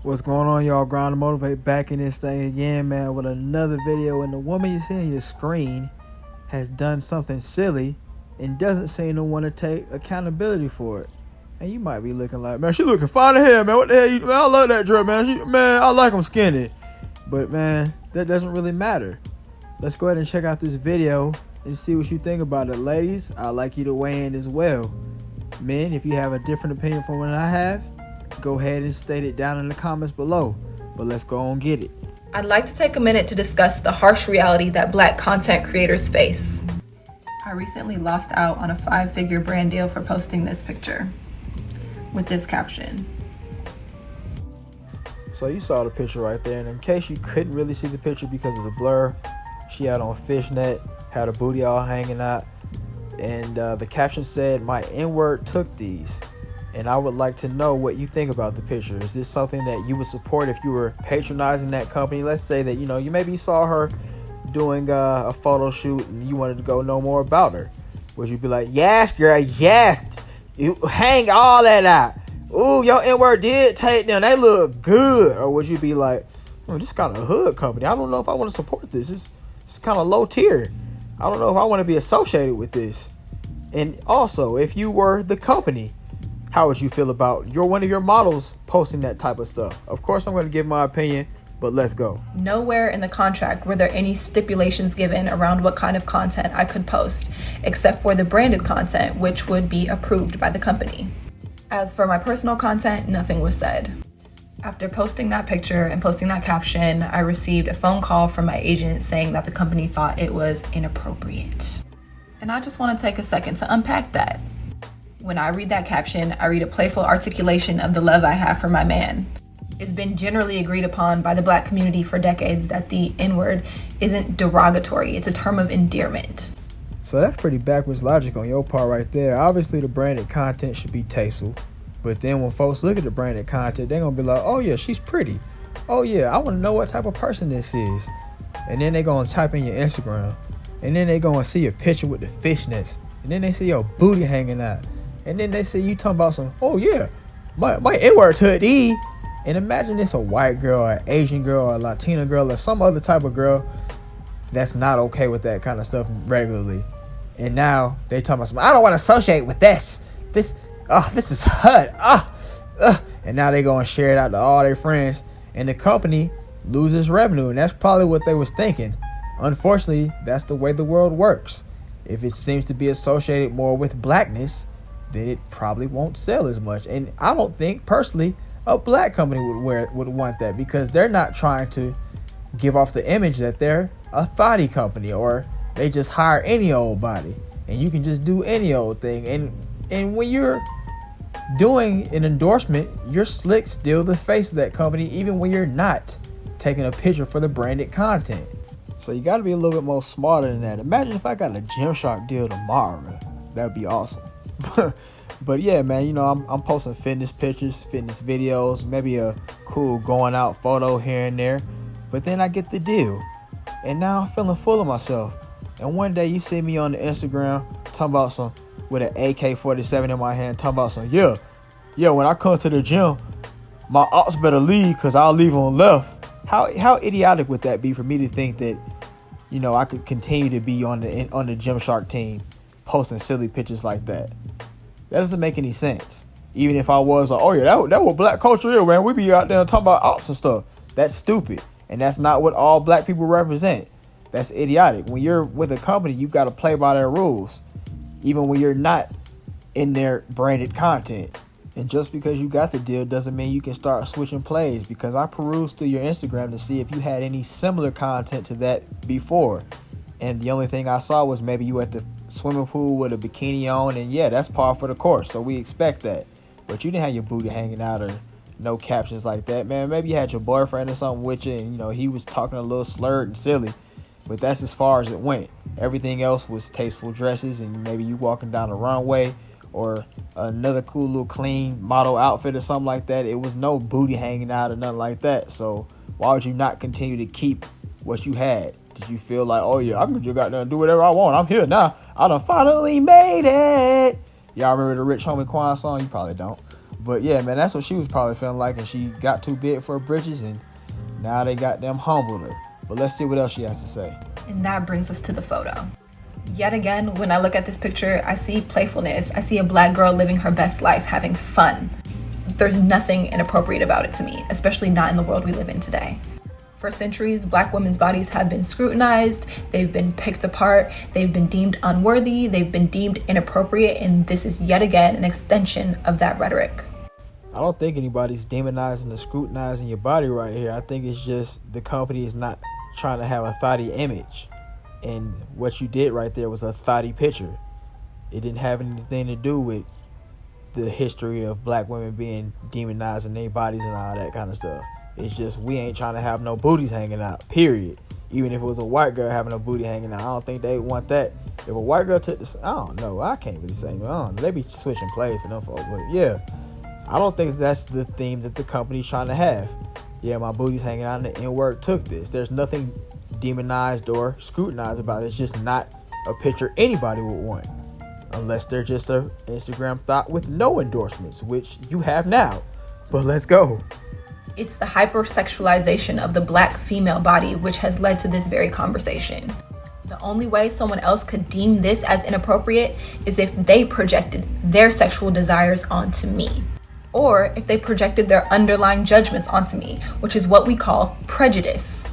What's going on, y'all? Grind to Motivate back in this thing again, man, with another video. And the woman you see on your screen has done something silly and doesn't seem to want to take accountability for it. And you might be looking like, man, she looking fine in here, man. What the hell? Man, I love that dress, man. Man, I like them skinny. But, man, that doesn't really matter. Let's go ahead and check out this video and see what you think about it. Ladies, I'd like you to weigh in as well. Men, if you have a different opinion from what I have, go ahead and state it down in the comments below. But let's go on get it. I'd like to take a minute to discuss the harsh reality that Black content creators face. I recently lost out on a 5-figure brand deal for posting this picture with this caption. So you saw the picture right there, and in case you couldn't really see the picture because of the blur, she had on fishnet, had her booty all hanging out, and the caption said, "My N-word took these." And I would like to know what you think about the picture. Is this something that you would support if you were patronizing that company? Let's say that, you maybe saw her doing a photo shoot and you wanted to go know more about her. Would you be like, yes, girl, yes, you hang all that out. Ooh, your N-word did take them. They look good. Or would you be like, this is kind of a hood company. I don't know if I want to support this. It's kind of low tier. I don't know if I want to be associated with this. And also, if you were the company, how would you feel about one of your models posting that type of stuff? Of course, I'm going to give my opinion, but let's go. Nowhere in the contract were there any stipulations given around what kind of content I could post, except for the branded content, which would be approved by the company. As for my personal content, nothing was said. After posting that picture and posting that caption, I received a phone call from my agent saying that the company thought it was inappropriate. And I just want to take a second to unpack that. When I read that caption, I read a playful articulation of the love I have for my man. It's been generally agreed upon by the Black community for decades that the N-word isn't derogatory, it's a term of endearment. So that's pretty backwards logic on your part right there. Obviously, the branded content should be tasteful. But then when folks look at the branded content, they're going to be like, oh yeah, she's pretty. Oh yeah, I want to know what type of person this is. And then they're going to type in your Instagram. And then they're going to see a picture with the fishnets. And then they see your booty hanging out. And then they say you talking about some, oh yeah, my N-word to E. And imagine it's a white girl, or an Asian girl, or a Latina girl, or some other type of girl that's not okay with that kind of stuff regularly. And now they talking about some, I don't want to associate with this. This is hot. And now they go and share it out to all their friends. And the company loses revenue. And that's probably what they was thinking. Unfortunately, that's the way the world works. If it seems to be associated more with blackness, then it probably won't sell as much. And I don't think personally a Black company would want that, because they're not trying to give off the image that they're a thotty company or they just hire any old body and you can just do any old thing. And when you're doing an endorsement, you're slick still the face of that company, even when you're not taking a picture for the branded content. So you got to be a little bit more smarter than that. Imagine if I got a Gymshark deal tomorrow. That would be awesome. But yeah, man, I'm posting fitness pictures, fitness videos, maybe a cool going out photo here and there. But then I get the deal. And now I'm feeling full of myself. And one day you see me on the Instagram talking about some with an AK-47 in my hand, talking about some, yeah, when I come to the gym, my ops better leave because I'll leave on left. How idiotic would that be for me to think that, I could continue to be on the Gymshark team posting silly pictures like that? That doesn't make any sense. Even if I was like, oh yeah, that what Black culture is, man. We be out there talking about ops and stuff. That's stupid. And that's not what all Black people represent. That's idiotic. When you're with a company, you got to play by their rules, even when you're not in their branded content. And just because you got the deal doesn't mean you can start switching plays, because I perused through your Instagram to see if you had any similar content to that before. And the only thing I saw was maybe you at the swimming pool with a bikini on, and yeah, that's par for the course, so we expect that. But you didn't have your booty hanging out or no captions like that, man. Maybe you had your boyfriend or something with you, and he was talking a little slurred and silly, but that's as far as it went. Everything else was tasteful dresses, and maybe you walking down the runway or another cool little clean model outfit or something like that. It was no booty hanging out or nothing like that. So why would you not continue to keep what you had? Did you feel like, oh yeah, I can just go out there and do whatever I want? I'm here now. I done finally made it. Y'all remember the Rich Homie Quan song? You probably don't. But yeah, man, that's what she was probably feeling like, and she got too big for her britches, and now they got them humbled her. But let's see what else she has to say. And that brings us to the photo. Yet again, when I look at this picture, I see playfulness. I see a Black girl living her best life, having fun. There's nothing inappropriate about it to me, especially not in the world we live in today. For centuries, Black women's bodies have been scrutinized, they've been picked apart, they've been deemed unworthy, they've been deemed inappropriate, and this is yet again an extension of that rhetoric. I don't think anybody's demonizing or scrutinizing your body right here. I think it's just the company is not trying to have a thotty image. And what you did right there was a thotty picture. It didn't have anything to do with the history of Black women being demonized in their bodies and all that kind of stuff. It's just we ain't trying to have no booties hanging out, period. Even if it was a white girl having a booty hanging out, I don't think they want that. If a white girl took this, I don't know. I can't really say. I don't know. They be switching plays for them folks. But yeah, I don't think that's the theme that the company's trying to have. Yeah, my booty's hanging out and the N-word took this. There's nothing demonized or scrutinized about it. It's just not a picture anybody would want. Unless they're just a Instagram thought with no endorsements, which you have now. But let's go. It's the hypersexualization of the Black female body which has led to this very conversation. The only way someone else could deem this as inappropriate is if they projected their sexual desires onto me, or if they projected their underlying judgments onto me, which is what we call prejudice.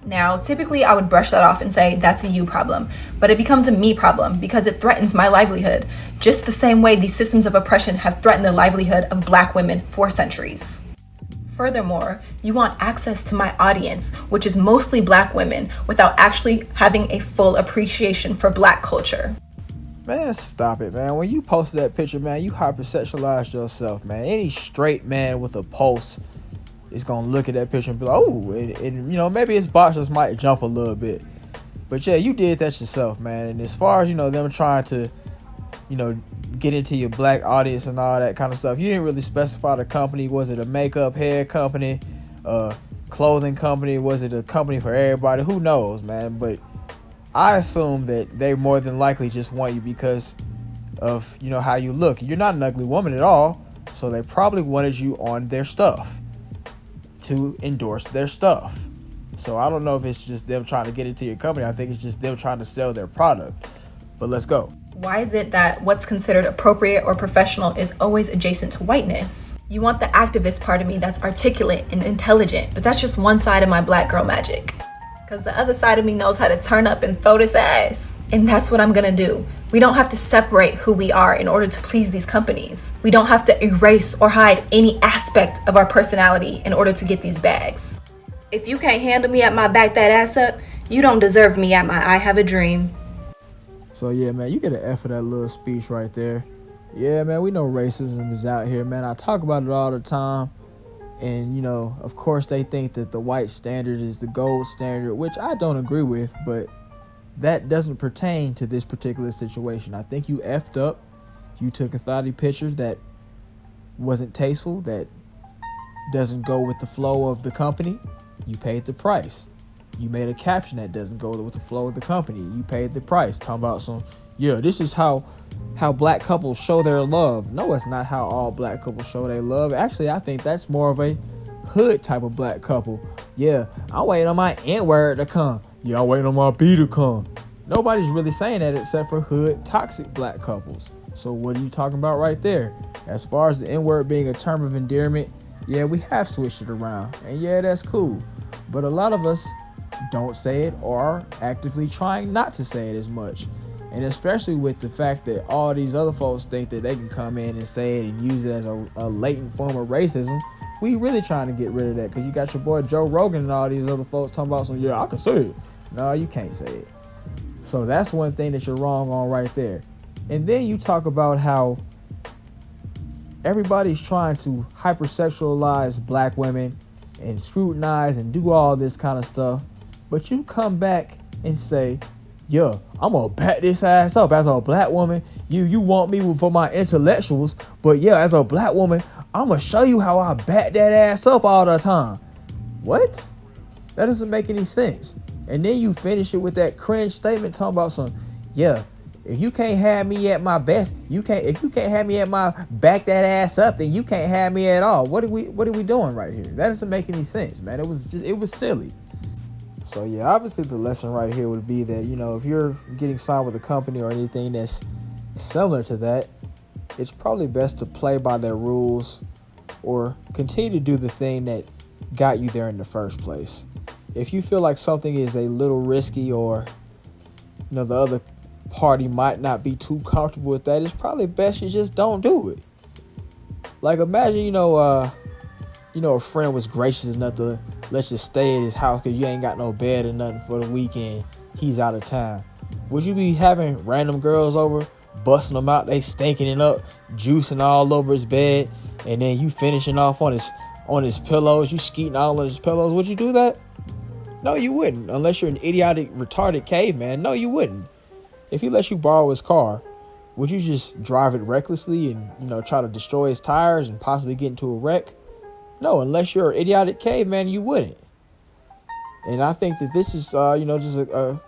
Now, typically I would brush that off and say that's a you problem, but it becomes a me problem because it threatens my livelihood, just the same way these systems of oppression have threatened the livelihood of Black women for centuries. Furthermore, you want access to my audience, which is mostly Black women, without actually having a full appreciation for Black culture. Man, stop it, man. When you posted that picture, man, you hypersexualized yourself, man. Any straight man with a pulse is going to look at that picture and be like, oh, and you know, maybe his boxers might jump a little bit. But yeah, you did that yourself, man. And as far as, you know, them trying to, you know, get into your Black audience and all that kind of stuff, you didn't really specify the company. Was it a makeup, hair company, clothing company? Was it a company for everybody? Who knows, man? But I assume that they more than likely just want you because of, you know, how you look. You're not an ugly woman at all, so they probably wanted you on their stuff to endorse their stuff. So I don't know if it's just them trying to get into your company. I think it's just them trying to sell their product. But let's go. Why is it that what's considered appropriate or professional is always adjacent to whiteness? You want the activist part of me that's articulate and intelligent, but that's just one side of my Black girl magic. Because the other side of me knows how to turn up and throw this ass. And that's what I'm gonna do. We don't have to separate who we are in order to please these companies. We don't have to erase or hide any aspect of our personality in order to get these bags. If you can't handle me at my back that ass up, you don't deserve me at my I have a dream. So yeah, man, you get an F for that little speech right there. Yeah, man, we know racism is out here, man. I talk about it all the time. And, you know, of course they think that the white standard is the gold standard, which I don't agree with, but that doesn't pertain to this particular situation. I think you effed up. You took a thotty picture that wasn't tasteful, that doesn't go with the flow of the company. You paid the price. You made a caption that doesn't go with the flow of the company. You paid the price. Talking about some, yeah, this is how Black couples show their love. No, it's not how all Black couples show their love. Actually, I think that's more of a hood type of Black couple. Yeah, I'm waiting on my N-word to come. Yeah, I'm waiting on my B to come. Nobody's really saying that except for hood toxic Black couples. So what are you talking about right there? As far as the N-word being a term of endearment, yeah, we have switched it around. And yeah, that's cool. But a lot of us don't say it or are actively trying not to say it as much. And especially with the fact that all these other folks think that they can come in and say it and use it as a latent form of racism, we really trying to get rid of that, because you got your boy Joe Rogan and all these other folks talking about some, yeah, I can say it. No, you can't say it. So that's one thing that you're wrong on right there. And then you talk about how everybody's trying to hypersexualize Black women and scrutinize and do all this kind of stuff. But you come back and say, yeah, I'm gonna back this ass up as a Black woman. You want me for my intellectuals, but yeah, as a Black woman, I'm gonna show you how I back that ass up all the time. What? That doesn't make any sense. And then you finish it with that cringe statement talking about some, yeah, If you can't have me at my best, if you can't have me at my back that ass up, then you can't have me at all. What are we doing right here? That doesn't make any sense, man. It was silly. So yeah, obviously the lesson right here would be that, if you're getting signed with a company or anything that's similar to that, it's probably best to play by their rules or continue to do the thing that got you there in the first place. If you feel like something is a little risky, or the other party might not be too comfortable with that, it's probably best you just don't do it. Like, imagine, a friend was gracious enough to let you stay at his house because you ain't got no bed or nothing for the weekend. He's out of town. Would you be having random girls over, busting them out, they stinking it up, juicing all over his bed, and then you finishing off on his pillows, you skeeting all on his pillows? Would you do that? No, you wouldn't. Unless you're an idiotic, retarded caveman. No, you wouldn't. If he lets you borrow his car, would you just drive it recklessly and, try to destroy his tires and possibly get into a wreck? No, unless you're an idiotic caveman, you wouldn't. And I think that this is, just a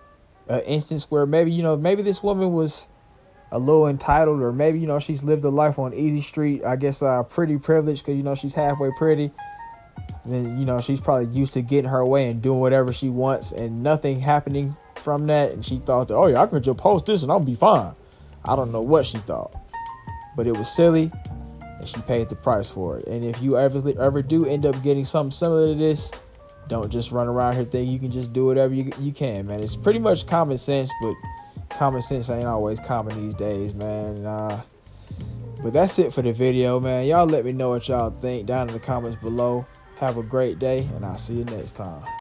instance where maybe this woman was a little entitled, or maybe, she's lived a life on easy street. I guess pretty privileged because, she's halfway pretty. And then, she's probably used to getting her way and doing whatever she wants and nothing happening from that. And she thought that, oh yeah, I can just post this and I'll be fine. I don't know what she thought, but it was silly and she paid the price for it. And if you ever do end up getting something similar to this, don't just run around here thinking you can just do whatever you can, man. It's pretty much common sense, but common sense ain't always common these days, man. But that's it for the video, man. Y'all let me know what y'all think down in the comments below. Have a great day, and I'll see you next time.